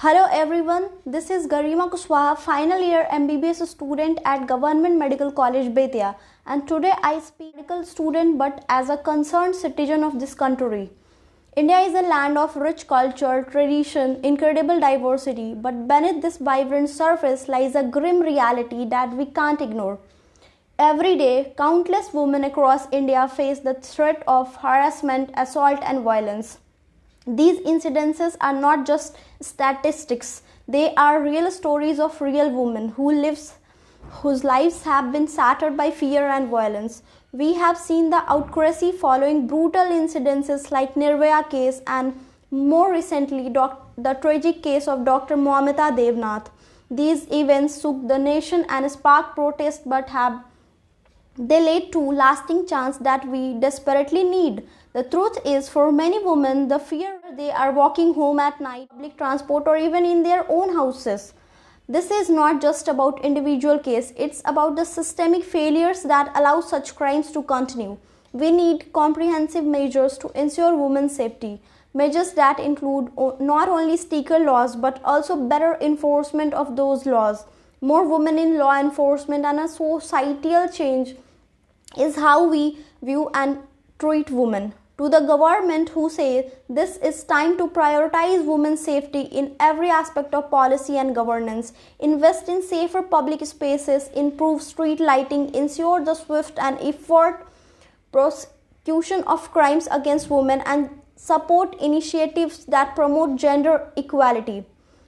Hello everyone, this is Garima Kushwaha, final year MBBS student at Government Medical College Betia, and today I speak as a medical student but as a concerned citizen of this country. India is a land of rich culture, tradition, incredible diversity, but beneath this vibrant surface lies a grim reality that we can't ignore. Every day, countless women across India face the threat of harassment, assault, and violence. These incidences are not just statistics, they are real stories of real women whose lives have been shattered by fear and violence. We have seen the outcry following brutal incidences like Nirbhaya case and more recently the tragic case of Dr. Moumita Devnath. These events shook the nation and sparked protest, but they led to lasting change that we desperately need. The truth is, for many women, the fear they are walking home at night, public transport, or even in their own houses. This is not just about individual case, it's about the systemic failures that allow such crimes to continue. We need comprehensive measures to ensure women's safety. Measures that include not only stricter laws but also better enforcement of those laws. More women in law enforcement and a societal change is how we view and treat women. To the government who say this is time to prioritize women's safety in every aspect of policy and governance, invest in safer public spaces, improve street lighting, ensure the swift and effort prosecution of crimes against women, and support initiatives that promote gender equality.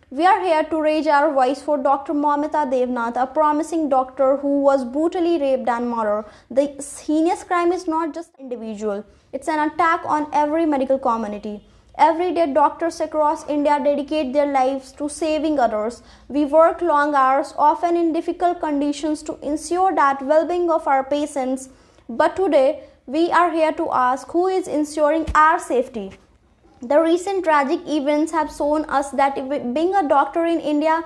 We are here to raise our voice for Dr. Moumita Devnath, a promising doctor who was brutally raped and murdered. The heinous crime is not just individual, it's an attack on every medical community. Every day, doctors across India dedicate their lives to saving others. We work long hours, often in difficult conditions, to ensure that well-being of our patients. But today, we are here to ask who is ensuring our safety. The recent tragic events have shown us that being a doctor in India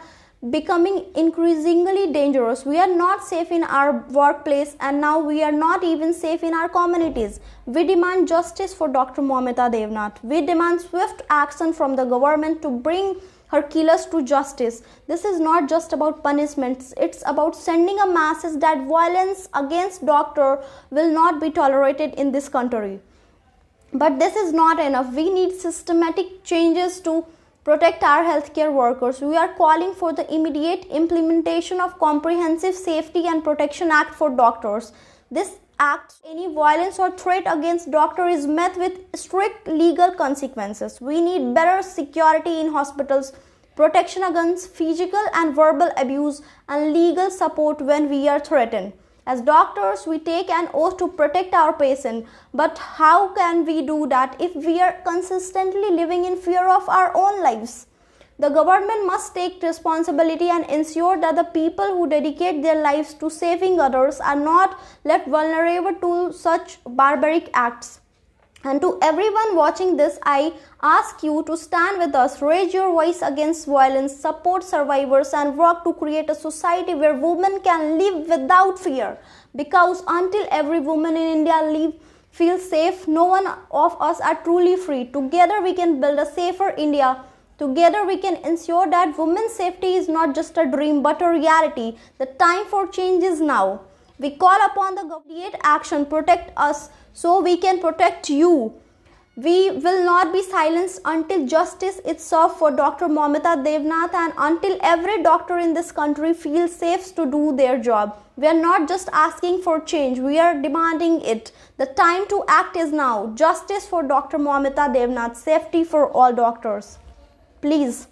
becoming increasingly dangerous. We are not safe in our workplace, and now we are not even safe in our communities. We demand justice for Dr. Moumita Devnath. We demand swift action from the government to bring her killers to justice. This is not just about punishments, it's about sending a message that violence against doctors will not be tolerated in this country. But this is not enough. We need systematic changes to protect our healthcare workers. We are calling for the immediate implementation of Comprehensive Safety and Protection Act for doctors. This act, any violence or threat against doctors is met with strict legal consequences. We need better security in hospitals, protection against physical and verbal abuse, and legal support when we are threatened. As doctors, we take an oath to protect our patient, but how can we do that if we are consistently living in fear of our own lives? The government must take responsibility and ensure that the people who dedicate their lives to saving others are not left vulnerable to such barbaric acts. And to everyone watching this, I ask you to stand with us, raise your voice against violence, support survivors, and work to create a society where women can live without fear. Because until every woman in India feels safe, no one of us are truly free. Together we can build a safer India. Together we can ensure that women's safety is not just a dream but a reality. The time for change is now. We call upon the immediate action, protect us so we can protect you. We will not be silenced until justice is served for Dr. Moumita Devnath and until every doctor in this country feels safe to do their job. We are not just asking for change, we are demanding it. The time to act is now. Justice for Dr. Moumita Devnath, safety for all doctors. Please.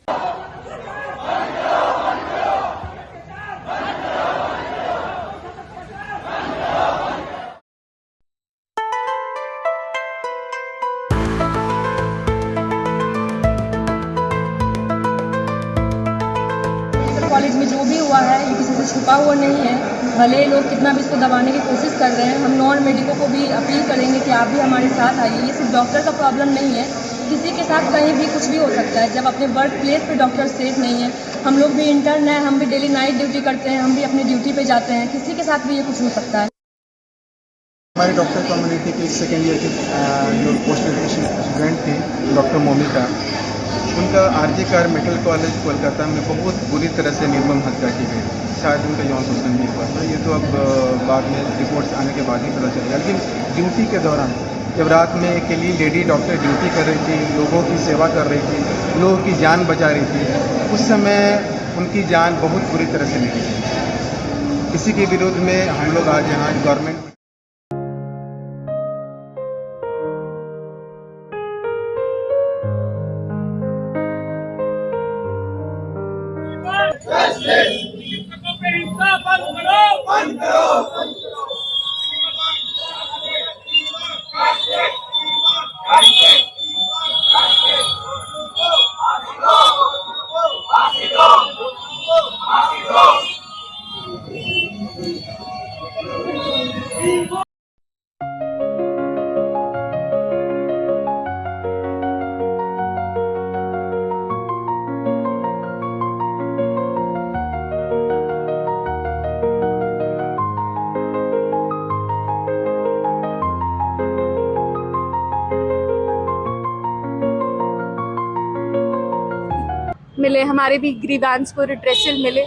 College में जो भी हुआ है ये किसी से छुपा हुआ नहीं है। भले लोग कितना भी इसको दबाने की कोशिश कर रहे हैं, हम नॉन मेडिको को भी अपील करेंगे कि आप भी हमारे साथ आइए। ये सिर्फ डॉक्टर का प्रॉब्लम नहीं है, किसी के साथ कहीं भी कुछ भी हो सकता है। जब अपने वर्क प्लेस पे डॉक्टर सेफ नहीं है, हम लोग भी इंटर्न हैं, हम भी डेली नाइट ड्यूटी करते हैं, हम भी अपनी ड्यूटी पे जाते हैं, किसी के साथ भी ये कुछ हो सकता है। हमारे डॉक्टर कम्युनिटी के सेकेंड ईयर के जो पोस्ट ग्रेजुएशन स्टूडेंट थे डॉक्टर मोमिता, उनका RJ car medical college Kolkata में बहुत बुरी तरह से निर्मम हत्या की गई। शायद उनका यौन शोषण भी हुआ था। ये तो अब बाद में रिपोर्ट्स आने के बाद ही पता चलेगा। लेकिन ड्यूटी के दौरान जब रात में अकेली लेडी डॉक्टर ड्यूटी कर रही थी, लोगों की सेवा कर रही थी, लोगों की जान बचा रही थी, उस समय उनकी जान बहुत बुरी तरह से ली गई। इसी के विरोध में हम लोग आज यहाँ गवर्नमेंट मिले, हमारे भी ग्रीवांस को रिड्रेसल मिले।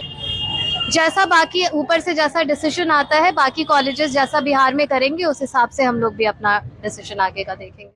जैसा बाकी ऊपर से जैसा डिसीजन आता है, बाकी कॉलेजेस जैसा बिहार में करेंगे उस हिसाब से हम लोग भी अपना डिसीजन आगे का देखेंगे।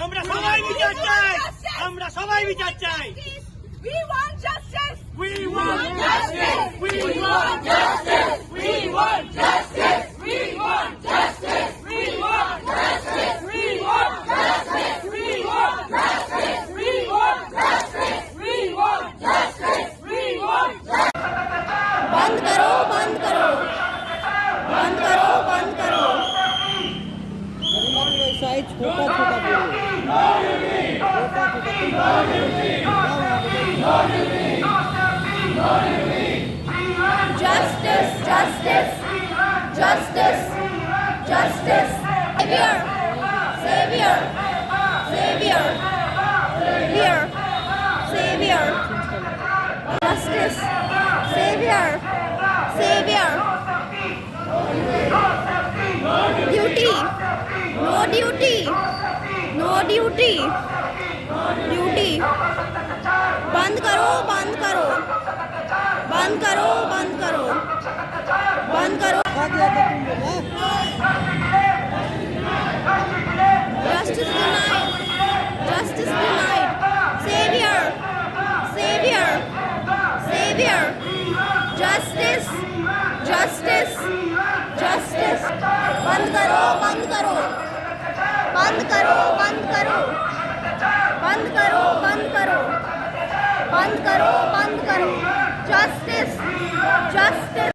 আমরা সবাই বিচার চাই, আমরা সবাই বিচার চাই। We want justice. We want justice. We want justice. We want justice. We want justice. We want justice. We want justice. We want justice. We want justice. We want justice. We want justice. बंद करो, बंद करो, बंद करो, बंद करो। व्यवसाय छोटा छोटा Justice, justice, justice, justice. Savior, savior, savior, savior, savior. Justice, savior, savior. Duty, no duty, no duty, duty. बंद करो, बंद करो, बंद करो, बंद करो, बंद करो। Justice denied, justice denied. Savior, savior, savior. Justice, justice, justice. बंद करो, बंद करो, बंद करो, बंद करो, बंद करो, बंद करो, बंद करो, बंद करो। Justice, justice.